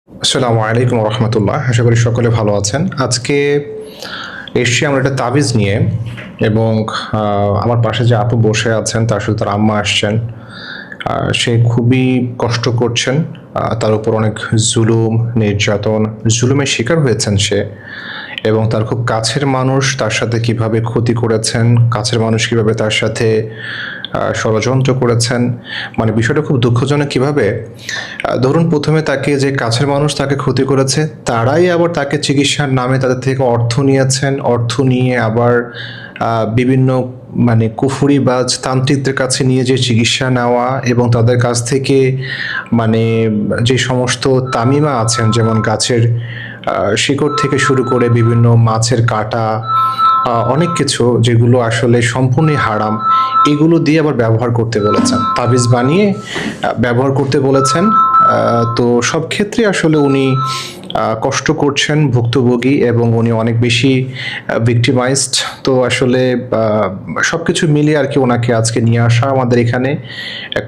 আসসালামু আলাইকুম রহমতুল্লাহ। আশা করি সকলে ভালো আছেন। আজকে এসছি আমরা একটা তাবিজ নিয়ে, এবং আমার পাশে যে আপু বসে আছেন তার সাথে তার আম্মা আসছেন। সে খুবই কষ্ট করছেন, তার উপর অনেক জুলুম নির্যাতন জুলুমের শিকার হয়েছেন সে, এবং তার খুব কাছের মানুষ তার সাথে কিভাবে ক্ষতি করেছেন, কাছের মানুষ কিভাবে তার সাথে ষড়যন্ত্র করেছেন। মানে বিষয়টা খুব দুঃখজনক। কিভাবে ধরুন, প্রথমে তাকে যে কাছের মানুষ তাকে ক্ষতি করেছে, তারাই আবার তাকে চিকিৎসার নামে তাদের থেকে অর্থ নিয়েছেন। অর্থ নিয়ে আবার বিভিন্ন মানে কুফুরিবাজ তান্ত্রিকদের কাছে নিয়ে যে চিকিৎসা নেওয়া, এবং তাদের কাছ থেকে মানে যে সমস্ত তামিমা আছেন, যেমন গাছের শিকড় থেকে শুরু করে বিভিন্ন মাছের কাঁটা, অনেক কিছু যেগুলো আসলে সম্পূর্ণই হারাম, এগুলো দিয়ে আবার ব্যবহার করতে বলেছেন, তাবিজ বানিয়ে ব্যবহার করতে বলেছেন। তো সব ক্ষেত্রে আসলে উনি কষ্ট করছেন, ভুক্তভোগী, এবং উনি অনেক বেশি ভিক্টিমাইজড। তো আসলে সবকিছু মিলিয়ে আর কি ওনাকে আজকে নিয়ে আসা আমাদের এখানে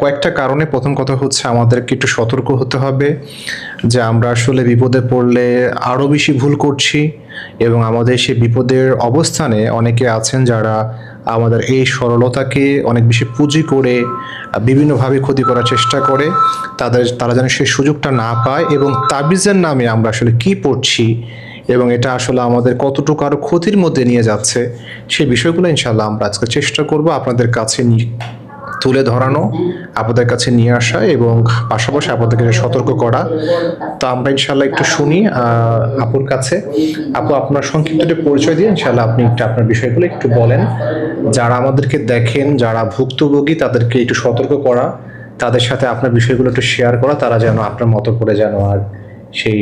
কয়েকটা কারণে। প্রথম কথা হচ্ছে আমাদেরকে একটু সতর্ক হতে হবে যে আমরা আসলে বিপদে পড়লে আরো বেশি ভুল করছি, এবং আমাদের সেই বিপদের অবস্থানে অনেকে আছেন যারা আমাদের এই সরলতাকে অনেক বেশি পুঁজি করে বিভিন্নভাবে ক্ষতি করার চেষ্টা করে। তারা যেন সেই সুযোগটা না পায়, এবং তাবিজের নামে আমরা আসলে কি পড়ছি এবং এটা আসলে আমাদের কতটুকু আরো ক্ষতির মধ্যে নিয়ে যাচ্ছে, সেই বিষয়গুলো ইনশাল্লাহ আমরা আজকে চেষ্টা করব আপনাদের কাছে তুলে ধরানো, আপনাদের কাছে নিয়ে আসা, এবং পাশাপাশি আপনাদেরকে সতর্ক করা। তো আমরা ইনশাল্লাহ একটু শুনি আপুর কাছে। আপু, আপনার সংক্ষিপ্ত একটু পরিচয় দিয়ে ইনশাল্লাহ আপনি একটু আপনার বিষয়গুলো একটু বলেন। যারা আমাদেরকে দেখেন, যারা ভুক্তভোগী, তাদেরকে একটু সতর্ক করা, তাদের সাথে আপনার বিষয়গুলো একটু শেয়ার করা, তারা যেন আপনার মতো করে যেন আর সেই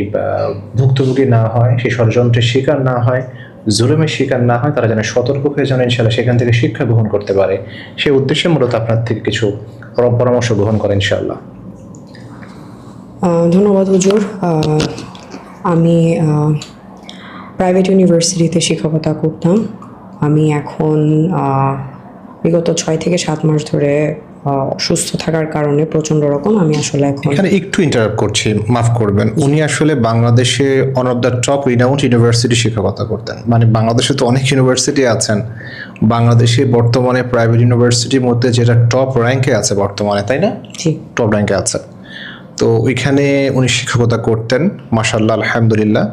ভুক্তভোগী না হয়, সেই ষড়যন্ত্রের শিকার না হয়, জুলুমের শিকার না হয়, তারা যেন সতর্ক হয়ে যেন ইনশাল্লাহ সেখান থেকে শিক্ষা গ্রহণ করতে পারে। সেই উদ্দেশ্যে মূলত আপনার থেকে কিছু পরামর্শ গ্রহণ করে ইনশাল্লাহ। ধন্যবাদ হুজুর। আমি প্রাইভেট ইউনিভার্সিটিতে শিক্ষকতা করতাম। আমি এখন বিগত 6 থেকে 7 মাস ধরে অসুস্থ থাকার কারণে প্রচণ্ড রকম আমি আসলে এখন এখানে একটু ইন্টারাপ্ট করছি, মাফ করবেন। উনি আসলে বাংলাদেশে one of the top renowned university শিক্ষকতা করতেন। মানে বাংলাদেশে তো অনেক ইউনিভার্সিটি আছেন, বাংলাদেশে বর্তমানে প্রাইভেট ইউনিভার্সিটির মধ্যে যেটা টপ র্যাঙ্কে আছে বর্তমানে, তাই না? টপ র্যাঙ্কে আছে। তো ওইখানে উনি শিক্ষকতা করতেন, মাশাআল্লাহ, আলহামদুলিল্লাহ।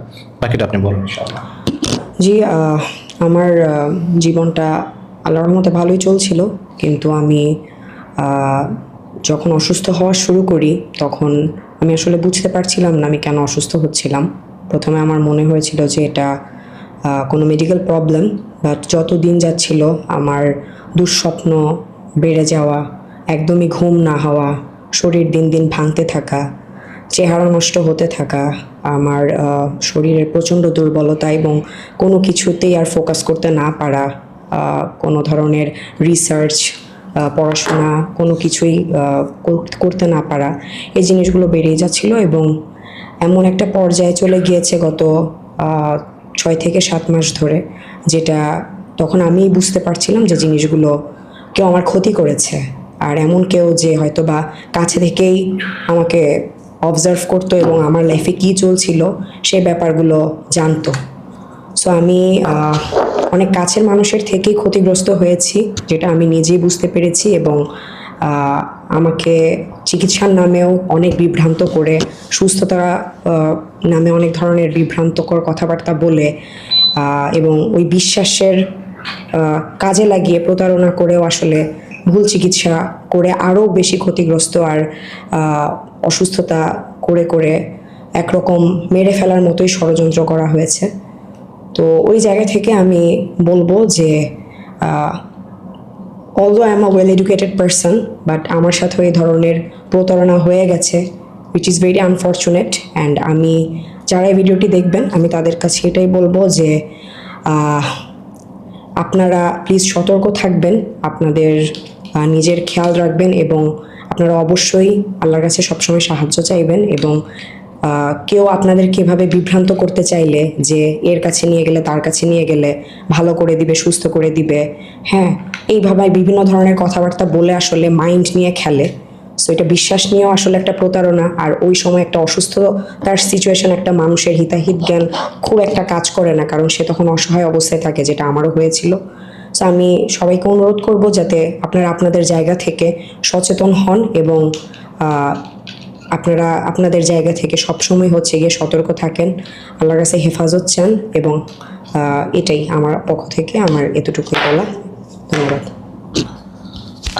বাকিটা আপনি বলুন ইনশাআল্লাহ। জি, আমার জীবনটা আল্লাহর রহমতে ভালোই চলছিল, কিন্তু আমি যখন অসুস্থ হওয়া শুরু করি তখন আমি আসলে বুঝতে পারছিলাম না আমি কেন অসুস্থ হচ্ছিলাম। প্রথমে আমার মনে হয়েছিল যে এটা কোনো মেডিকেল প্রবলেম, বাট যত দিন যাচ্ছিল আমার দুঃস্বপ্ন বেড়ে যাওয়া, একদমই ঘুম না হওয়া, শরীর দিন দিন ভাঙতে থাকা, চেহারা নষ্ট হতে থাকা, আমার শরীরের প্রচণ্ড দুর্বলতা এবং কোনো কিছুতেই আর ফোকাস করতে না পারা, কোনো ধরনের রিসার্চ, পড়াশোনা কোনো কিছুই করতে না পারা, এই জিনিসগুলো বেড়েই যাচ্ছিল। এবং এমন একটা পর্যায়ে চলে গিয়েছে গত 6 থেকে 7 মাস ধরে, যেটা তখন আমি বুঝতে পারছিলাম যে জিনিসগুলো কেউ আমার ক্ষতি করেছে, আর এমন কেউ যে হয়তো বা কাছে থেকেই আমাকে অবজার্ভ করতো এবং আমার লাইফে কী চলছিল সেই ব্যাপারগুলো জানতো। সো আমি অনেক কাছের মানুষের থেকেই ক্ষতিগ্রস্ত হয়েছি, যেটা আমি নিজেই বুঝতে পেরেছি, এবং আমাকে চিকিৎসার নামেও অনেক বিভ্রান্ত করে, সুস্থতা নামে অনেক ধরনের বিভ্রান্তকর কথাবার্তা বলে, এবং ওই বিশ্বাসের কাজে লাগিয়ে প্রতারণা করেও আসলে ভুল চিকিৎসা করে আরও বেশি ক্ষতিগ্রস্ত আর অসুস্থতা করে করে একরকম মেরে ফেলার মতোই ষড়যন্ত্র করা হয়েছে। তো ওই জায়গা থেকে আমি বলবো যে although I am a well educated person, but আমার সাথে এই ধরনের প্রতারণা হয়ে গেছে, which is very unfortunate. And আমি যারা এই ভিডিওটি দেখবেন আমি তাদের কাছে এটাই বলবো যে আপনারা প্লিজ সতর্ক থাকবেন, আপনাদের নিজের খেয়াল রাখবেন, এবং আপনারা অবশ্যই আল্লাহর কাছে সবসময় সাহায্য চাইবেন। এবং কেউ আপনাদেরকে এভাবে বিভ্রান্ত করতে চাইলে যে এর কাছে নিয়ে গেলে তার কাছে নিয়ে গেলে ভালো করে দিবে, সুস্থ করে দিবে, হ্যাঁ, এইভাবে বিভিন্ন ধরনের কথাবার্তা বলে আসলে মাইন্ড নিয়ে খেলে। সো এটা বিশ্বাস নিয়েও আসলে একটা প্রতারণা। আর ওই সময় একটা অসুস্থতার সিচুয়েশন একটা মানুষের হিতাহিত জ্ঞান খুব একটা কাজ করে না, কারণ সে তখন অসহায় অবস্থায় থাকে, যেটা আমারও হয়েছিল। সো আমি সবাইকে অনুরোধ করব যাতে আপনারা আপনাদের জায়গা থেকে সচেতন হন এবং আপনারা আপনাদের জায়গা থেকে সবসময় হচ্ছে গিয়ে সতর্ক থাকেন, আল্লাহর কাছে হেফাজত চান, এবং এটাই আমার পক্ষ থেকে আমার এতটুকুই বলা। ধন্যবাদ।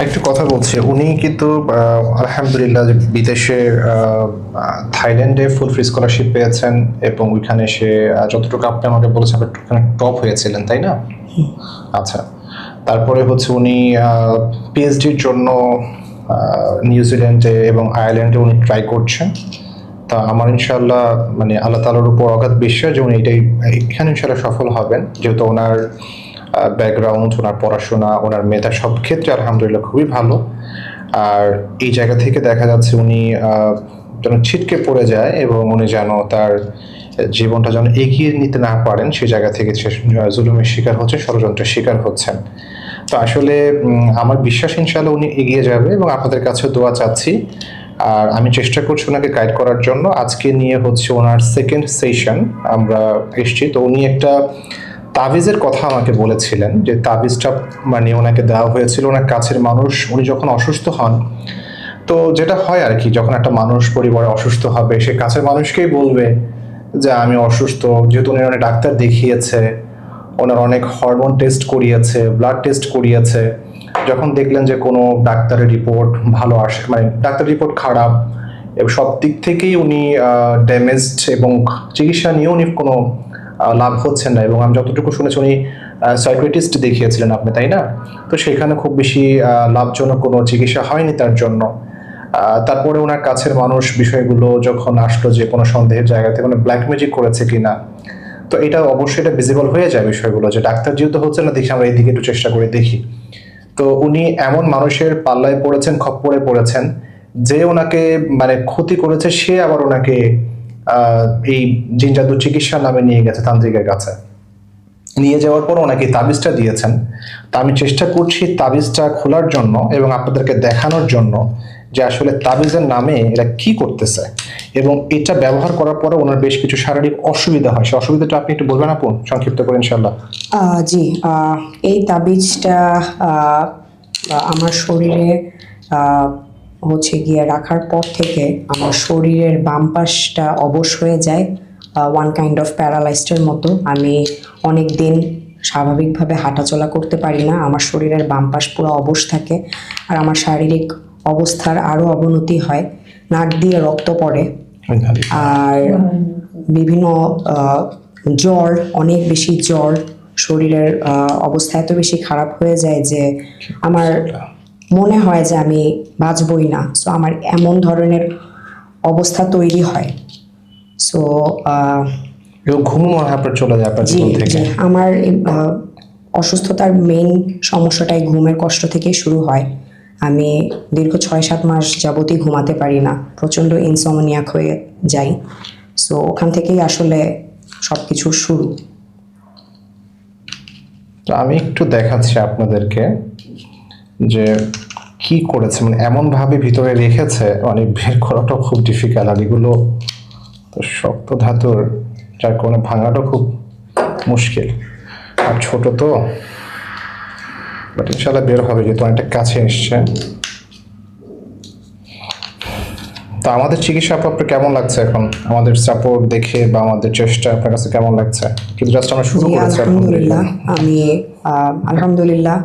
একটু কথা বলছি, উনি কিন্তু আলহামদুলিল্লাহ যে বিদেশে থাইল্যান্ডে ফুল ফ্রি স্কলারশিপ পেয়েছেন, এবং ওইখানে সে যতটুকু আপনি আমাকে বলেছেন ওখানে টপ হয়েছিলেন, তাই না? আচ্ছা, তারপরে হচ্ছে উনি পিএইচডির জন্য নিউজিল্যান্ডে এবং আয়ারল্যান্ডে উনি ট্রাই করছেন। তা আমার ইনশাল্লাহ মানে আল্লাহ তাআলার উপর অগাধ বিশ্বাস যে উনি এখানে ইনশাল্লাহ সফল হবেন, যেহেতু ওনার ব্যাকগ্রাউন্ড, ওনার পড়াশোনা, ওনার মেধা সব ক্ষেত্রে আলহামদুলিল্লাহ খুবই ভালো। আর এই জায়গা থেকে দেখা যাচ্ছে উনি যেন ছিটকে পড়ে যায় এবং উনি যেন তার জীবনটা যেন এগিয়ে নিতে না পারেন, সেই জায়গা থেকে সে জুলুমের শিকার হচ্ছে, ষড়যন্ত্রের শিকার হচ্ছেন। তো আসলে আমার বিশ্বাস ইনশাআল্লাহ উনি এগিয়ে যাবে, এবং আপনাদের কাছে দোয়া চাচ্ছি। আর আমি চেষ্টা করছি ওনাকে গাইড করার জন্য। আজকে নিয়ে হচ্ছে ওনার সেকেন্ড সেশন আমরা এসছি। তো উনি একটা তাবিজের কথা আমাকে বলেছিলেন, যে তাবিজটা মানে ওনাকে দেওয়া হয়েছিল ওনার কাছের মানুষ, উনি যখন অসুস্থ হন। তো যেটা হয় আর কি, যখন একটা মানুষ পরিবারে অসুস্থ হবে, সে কাছের মানুষকেই বলবে যে আমি অসুস্থ, যেহেতু উনি অনেক ডাক্তার দেখিয়েছে, ওনার অনেক হরমোন টেস্ট করিয়েছে, ব্লাড টেস্ট করিয়েছে। যখন দেখলেন যে কোনো ডাক্তারের রিপোর্ট ভালো আসে, মানে ডাক্তার রিপোর্ট খারাপ এবং সব দিক থেকেই উনি ড্যামেজড, এবং চিকিৎসা নিয়ে উনি কোনো লাভ হচ্ছে না, এবং আমি যতটুকু শুনেছি উনি সাইকিয়াট্রিস্ট দেখিয়েছিলেন আপনি, তাই না? তো সেখানে খুব বেশি লাভজনক কোনো চিকিৎসা হয়নি তার জন্য। তারপরে ওনার কাছের মানুষ বিষয়গুলো যখন আসলো যে কোনো সন্দেহের জায়গা থেকে মানে ব্ল্যাক ম্যাজিক করেছে কিনা, তো এটা অবশ্যই এটা ভিজিবল হয়ে যায় বিষয়গুলো, যে ডাক্তার যেহেতু হচ্ছে না, দেখি আমরা এইদিকে একটু চেষ্টা করে দেখি। তো উনি এমন মানুষের পাল্লায় পড়েছেন, খপ্পরে পড়েছেন, যে ওনাকে মানে ক্ষতি করেছে, সে আবার ওনাকে এই জিন জাদু চিকিৎসার নামে নিয়ে গেছে তান্ত্রিকের কাছে। নিয়ে যাওয়ার পর ওনাকে তাবিজটা দিয়েছেন। তা আমি চেষ্টা করছি তাবিজটা খোলার জন্য এবং আপনাদেরকে দেখানোর জন্য যে আসলে তাবিজের নামে এরা কি করতেছে, এবং এটা ব্যবহার করার পরে ওনার বেশ কিছু শারীরিক অসুবিধা হয়। সে অসুবিধাটা আপনি একটু বলবেন আপু, সংক্ষিপ্ত করে ইনশাল্লাহ। জি, এই তাবিজটা আমার শরীরে হচ্ছে গিয়ে রাখার পর থেকে আমার শরীরের বাম পাশটা অবশ হয়ে যায়, ওয়ান কাইন্ড অফ প্যারালাইজডের মতো। আমি অনেক দিন স্বাভাবিকভাবে হাঁটাচলা করতে পারি না, আমার শরীরের বাম পাশ পুরো অবশ থাকে। আর আমার শারীরিক অবস্থার আরও অবনতি হয়, নাক দিয়ে রক্ত পড়ে, আর বিভিন্ন জ্বর, অনেক বেশি জ্বর, শরীরের অবস্থা এত বেশি খারাপ হয়ে যায় যে আমার মনে হয় যে আমি বাঁচবই না। সো আমার এমন ধরনের অবস্থা তৈরি হয়। সো ঘুম মনে হয় আপনার চলে যায় আপনার জীবন থেকে। আমার অসুস্থতার মেইন সমস্যাটাই ঘুমের কষ্ট থেকে শুরু হয়। আমি দীর্ঘ 6-7 মাস যাবতই ঘুমাতে পারি না, প্রচণ্ড ইনসমনিয়াক হয়ে যাই। সো ওখান থেকেই আসলে সব কিছুর শুরু। তো আমি একটু দেখাচ্ছি আপনাদেরকে যে কি করেছে, মানে এমন ভাবে ভিতরে রেখেছে, মানে বের করাটা খুব ডিফিকাল্ট। আর এগুলো তো শক্ত ধাতুর, যার কারণে ভাঙাটা খুব মুশকিল, আর ছোট তো, বাট ইনশাল্লাহ বের হবে, যেহেতু অনেকটা কাছে এসছে। তো আমাদের চিকিৎসা আপনার কেমন লাগছে এখন, আমাদের সাপোর্ট দেখে বা আমাদের চেষ্টা আপনার কাছে কেমন লাগছে? কিন্তু জাস্ট আমরা শুরু করেছি আলহামদুলিল্লাহ। আমি আলহামদুলিল্লাহ,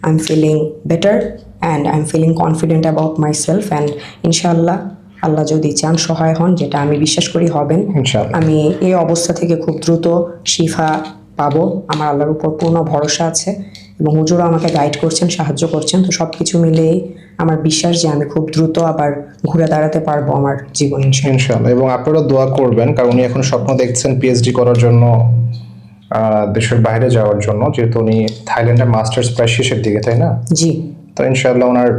I am feeling better and I am feeling confident about myself, and ইনশাআল্লাহ আল্লাহ যদি চান সহায় হন, যেটা আমি বিশ্বাস করি হবেন, ইনশাআল্লাহ আমি এই অবস্থা থেকে খুব দ্রুত শিফা পাবো। আমার আল্লাহর উপর পূর্ণ ভরসা আছে, এবং হুজুরও আমাকে গাইড করছেন, সাহায্য করছেন। তো সব কিছু মিলেই আমার বিশ্বাস যে আমি খুব দ্রুত আবার ঘুরে দাঁড়াতে পারবো আমার জীবন ইনশাআল্লাহ। এবং আপনারা দোয়া করবেন, কারণ উনি এখন স্বপ্ন দেখছেন পিএইচডি করার জন্য, দেশের বাইরে যাওয়ার জন্য, যেহেতু উনি থাইল্যান্ডের মাস্টার্স প্রায় শেষের দিকে, তাই না? জি। তো ইনশাআল্লাহ ওনার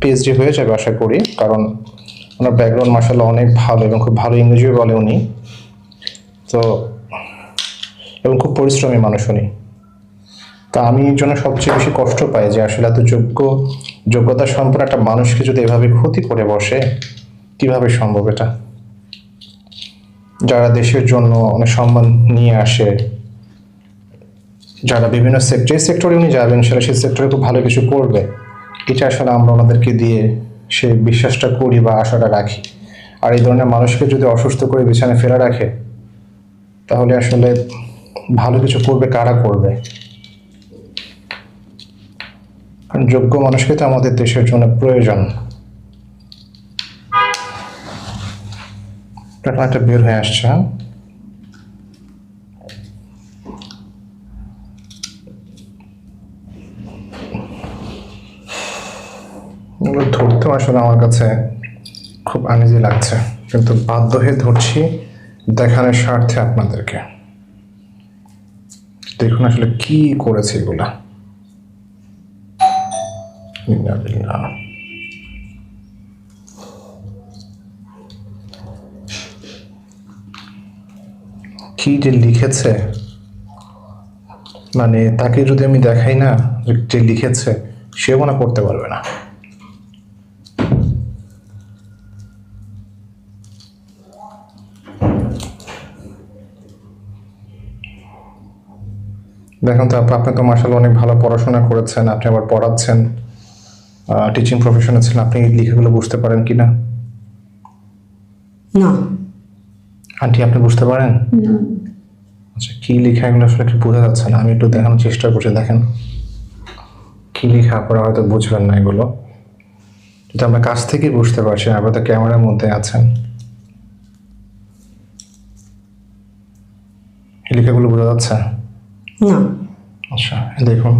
পিএইচডি হয়ে যাবে আশা করি, কারণ ওনার ব্যাকগ্রাউন্ড মাশাআল্লাহ অনেক ভালো, এবং খুব ভালো ইংরেজিও বলে উনি। তো এবং খুব পরিশ্রমী মানুষ উনি। তা আমি এর জন্য সবচেয়ে বেশি কষ্ট পাই যে আসলে এত যোগ্য যোগ্যতা সম্পন্ন একটা মানুষকে যদি এভাবে ক্ষতি করে বসে, কিভাবে সম্ভব এটা? যারা দেশের জন্য অনেক সম্মান নিয়ে আসে, যারা বিভিন্ন সেক্টরে উনি যাবেন, সেটা সেই সেক্টরে খুব ভালো কিছু করবে, এটা আসলে আমরা ওনাদেরকে দিয়ে সে বিশ্বাসটা করি বা আশাটা রাখি। আর এই ধরনের মানুষকে যদি অসুস্থ করে বিছানায় ফেলে রাখে, তাহলে আসলে ভালো কিছু করবে কারা করবে? কারণ যোগ্য মানুষকে তো আমাদের দেশের জন্য প্রয়োজন। একটা বের হয়ে আসছে, হ্যাঁ? এগুলো ধরতেও আসলে আমার কাছে খুব আনইজি লাগছে, কিন্তু বাধ্য হয়ে ধরছি দেখানোর স্বার্থে আপনাদেরকে। দেখুন আসলে কি করেছে এগুলা। কি যে লিখেছে, মানে তাকে যদি আমি দেখাই না যে লিখেছে, সেও মনে করতে পারবে না। দেখুন তো আপনি তো মার্শাল অনেক ভালো পড়াশোনা করেছেন, আপনি আবার পড়াচ্ছেন, টিচিং প্রফেশনে ছিলেন, আপনি এই লেখাগুলো বুঝতে পারেন কি না? না। আন্টি আপনি বুঝতে পারেন? আচ্ছা, কি লেখা এগুলো আসলে কি বোঝা যাচ্ছে না? আমি একটু দেখানোর চেষ্টা করছি, দেখেন কি লেখা। আপনারা হয়তো বুঝবেন না এগুলো, কিন্তু আমরা কাছ থেকেই বুঝতে পারছি। আপনারা তো ক্যামেরার মধ্যে আছেন, এই লেখাগুলো বোঝা যাচ্ছে না। আচ্ছা দেখুন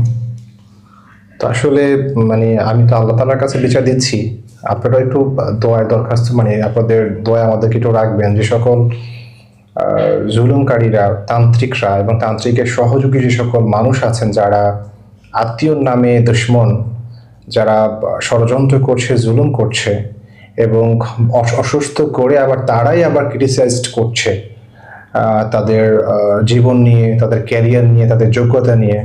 তো আসলে মানে আমি তো আল্লাহ তাআলার কাছে বিচার দিচ্ছি, আপনারা একটু দোয়ার দরখাস্ত, মানে আপনাদের দোয়া আমাদেরকে একটু রাখবেন। যে সকল জুলুমকারীরা, তান্ত্রিকরা এবং তান্ত্রিকের সহযোগী যে সকল মানুষ আছেন, যারা আত্মীয়র নামে দুশমন, যারা ষড়যন্ত্র করছে, জুলুম করছে এবং অসুস্থ করে আবার তারাই আবার ক্রিটিসাইজড করছে তাদের জীবন নিয়ে, তাদের ক্যারিয়ার নিয়ে, তাদের যোগ্যতা নিয়ে,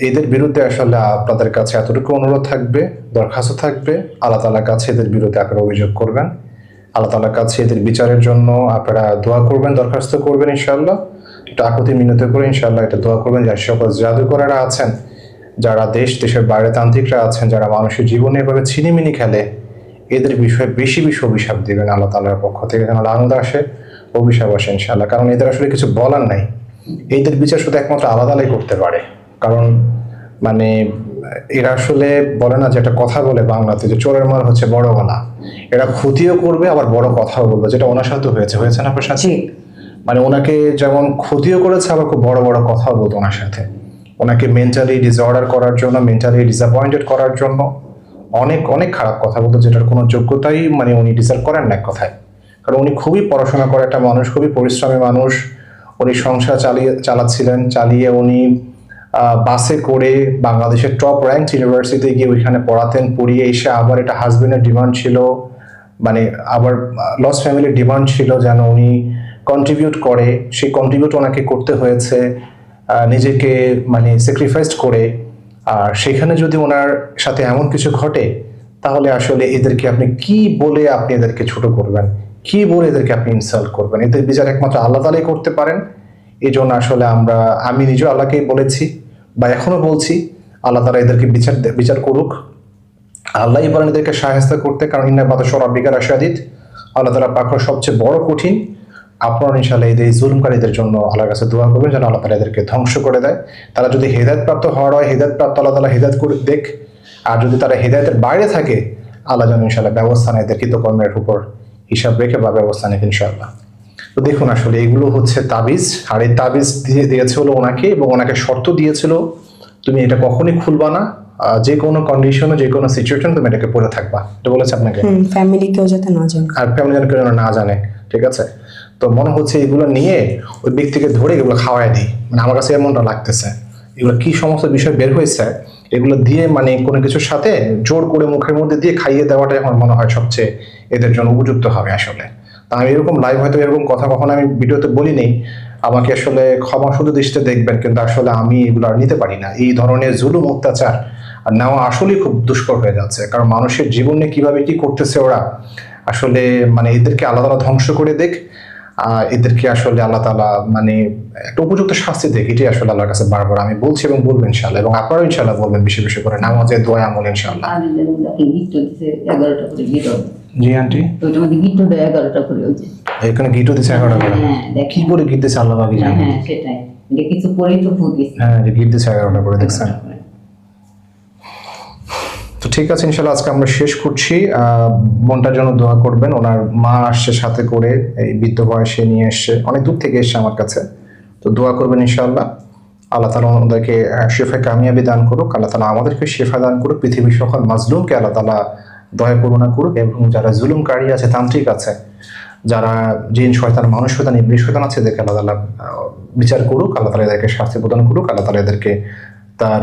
এদের বিরুদ্ধে আসলে আপনাদের কাছে এতটুকু অনুরোধ থাকবে, দরখাস্ত থাকবে, আল্লাহ তাআলার কাছে এদের বিরুদ্ধে আপনারা অভিযোগ করবেন। আল্লাহ তাআলার কাছে এদের বিচারের জন্য আপনারা দোয়া করবেন, দরখাস্ত করবেন ইনশাআল্লাহ। এটা আকুতি মিনতি করে ইনশাআল্লাহ এটা দোয়া করবেন। যারা সকল জাদুকরেরা আছেন, যারা দেশের বাইরে তান্ত্রিকরা আছেন, যারা মানুষের জীবনে এভাবে ছিনিমিনি খেলে, এদের বিষয়ে বেশি বেশি অভিশাপ দিবেন আল্লাহ তাআলার পক্ষ থেকে, যেন লানত আসে, অভিশাপ আসে ইনশাআল্লাহ। কারণ এদের আসলে কিছু বলার নাই, এদের বিচার শুধু একমাত্র আল্লাহ তাআলাই করতে পারে। কারণ মানে এরা আসলে বলে না, যে একটা কথা বলে বাংলাতে, যে চোরের মার হচ্ছে বড় গলা। এরা ক্ষতিও করবে আবার বড় কথাও বলবে, যেটা ওনার সাথে হয়েছে না আপনার সাথে? মানে ওনাকে যেমন ক্ষতিও করেছে, আবার খুব বড় বড় কথাও বলতো ওনার সাথে। ওনাকে মেন্টালি ডিসঅর্ডার করার জন্য, মেন্টালি ডিসঅ্যাপয়েন্টেড করার জন্য অনেক অনেক খারাপ কথা বলতো, যেটার কোনো যোগ্যতাই মানে উনি ডিজার্ভ করেন না এক কথায়। কারণ উনি খুবই পড়াশোনা করে একটা মানুষ, খুবই পরিশ্রমী মানুষ। উনি সংসার চালাচ্ছিলেন, চালিয়ে উনি বাসে করে বাংলাদেশের টপ র্যাঙ্ক ইউনিভার্সিটিতে গিয়ে ওইখানে পড়াতেন, পড়িয়ে এসে আবার এটা হাজবেন্ডের ডিমান্ড ছিল, মানে আবার লস ফ্যামিলির ডিমান্ড ছিল যেন উনি কন্ট্রিবিউট করে। সেই কন্ট্রিবিউট ওনাকে করতে হয়েছে নিজেকে মানে স্যাক্রিফাইস করে। আর সেখানে যদি ওনার সাথে এমন কিছু ঘটে, তাহলে আসলে এদেরকে আপনি কি বলে আপনি এদেরকে ছোট করবেন, কি বলে এদেরকে আপনি ইনসাল্ট করবেন? এদের বিচার একমাত্র আল্লাহ তাআলাই করতে পারেন। এই জন্য আসলে আমি নিজেও আল্লাহকেই বলেছি বা এখনো বলছি, আল্লাহ তাআলা এদেরকে বিচার করুক। আল্লাহই পারেন এদেরকে সাহায্য করতে, কারণ ইন্না বাতাসা রাব্বিকা লাশাদীদ, আল্লাহ তাআলা পাক সবচেয়ে বড় কঠিন। আপনারা ইনশাআল্লাহ এই জুলুমকারীদের জন্য আল্লাহর কাছে দোয়া করবেন, যেন আল্লাহ তাআলা এদেরকে ধ্বংস করে দেয়। তারা যদি হেদায়েত প্রাপ্ত হওয়ার হয়, হেদায়েত প্রাপ্ত আল্লাহ তাআলা হেদায়েত করে দেখ। আর যদি তারা হেদায়েতের বাইরে থাকে, আল্লাহ যেন ইনশাআল্লাহ ব্যবস্থা নেয়, এদের কৃতকর্মের উপর হিসাব রেখে বা ব্যবস্থা নেয় ইনশাআল্লাহ। তো দেখুন আসলে এগুলো হচ্ছে তাবিজ, আর এই তাবিজ দিয়েছে হলো ওনাকে, এবং ওনাকে শর্ত দিয়েছিল, তুমি এটা কখনই খুলবা না, যে কোনো কন্ডিশনে, যে কোনো সিচুয়েশন তুমি এটাকে পড়ে থাকবা। এটা বলেছে আপনাকে, ফ্যামিলি কেউ যাতে না জানে, আর ফ্যামিলি যেন কেউ না জানে, ঠিক আছে? তো মনে হচ্ছে এগুলো নিয়ে ওই ব্যক্তিকে ধরে এগুলো খাওয়াই দিই, মানে আমার কাছে এমনটা লাগতেছে। এগুলো কি সমস্ত বিষয় বের হয়েছে, এগুলো দিয়ে মানে কোনো কিছুর সাথে জোর করে মুখের মধ্যে দিয়ে খাইয়ে দেওয়াটাই আমার মনে হয় সবচেয়ে এদের জন্য উপযুক্ত হবে আসলে। তা আমি এরকম লাইভ হয়তো এরকম কথা কখনো আমি ভিডিওতে বলিনি, আমাকে আসলে ক্ষমা শুধু দৃষ্টিতে দেখবেন, কিন্তু আসলে আমি এগুলো আর নিতে পারি না। এই ধরনের জুলুম অত্যাচার নেওয়া আসলেই খুব দুষ্কর হয়ে যাচ্ছে, কারণ মানুষের জীবনে কিভাবে কি করতেছে ওরা, আসলে মানে এদেরকে আল্লাহ তাআলা ধ্বংস করে দেখ, এদেরকে আসলে আল্লাহ তাআলা মানে একটা উপযুক্ত শাস্তি দেখ, এটাই আসলে আল্লাহর কাছে বারবার আমি বলছি এবং বলবো ইনশাআল্লাহ, এবং আপনারাও ইনশাআল্লাহ বলবেন বেশি বেশি করে নামাজে দোয়া আমল ইনশাআল্লাহ। জি আন্টি, ওইটার মধ্যে গিট্টু দেয় 11টা করে ওই যে। এখানে গিটও দিচ্ছে 11টা করে। হ্যাঁ, দেখেন। কি করে গিট দিচ্ছে আল্লাহ পাকই হ্যাঁ, জানে। হ্যাঁ, সেটাই। এটা কিছু পরেই তো ফুট দিচ্ছে। হ্যাঁ, যে গিট দিচ্ছে 11টা করে, দেখছেন। তো ঠিক আছে, ইনশাল্লাহ আজকে আমরা শেষ করছি। বোনটার জন্য দোয়া করবেন, ওনার মা আসছে সাথে করে, এই বৃদ্ধ বয়সে নিয়ে এসছে, অনেক দূর থেকে এসছে আমার কাছে, তো দোয়া করবেন ইনশাল্লাহ। আল্লাহ তাআলা ওনাদেরকে শেফায় কামিয়াবি দান করুক, আল্লাহ তাআলা আমাদেরকে শেফা দান করুক, পৃথিবীর সকল মাজলুমকে আল্লাহ তাআলা দয়া করুণা করুক, এবং যারা জুলুমকারী আছে, তান্ত্রিক আছে, যারা জিন শয়তান মানুষ শয়তান ইবলিস শয়তান আছে, এদেরকে আল্লাহ তাআলা বিচার করুক, আল্লাহ তাআলা এদেরকে শাস্তি প্রদান করুক, আল্লাহ তাআলা এদেরকে তার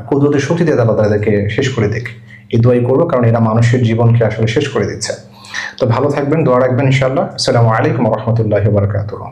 কুদরতের শক্তি দিয়ে আল্লাহ তাআলা এদেরকে শেষ করে দিক, এই দোয়াই করবো, কারণ এরা মানুষের জীবনকে আসলে শেষ করে দিচ্ছে। তো ভালো থাকবেন, দোয়া রাখবেন ইনশাআল্লাহ। আসসালামু আলাইকুম ওয়া রাহমাতুল্লাহি ওয়া বারাকাতুহু।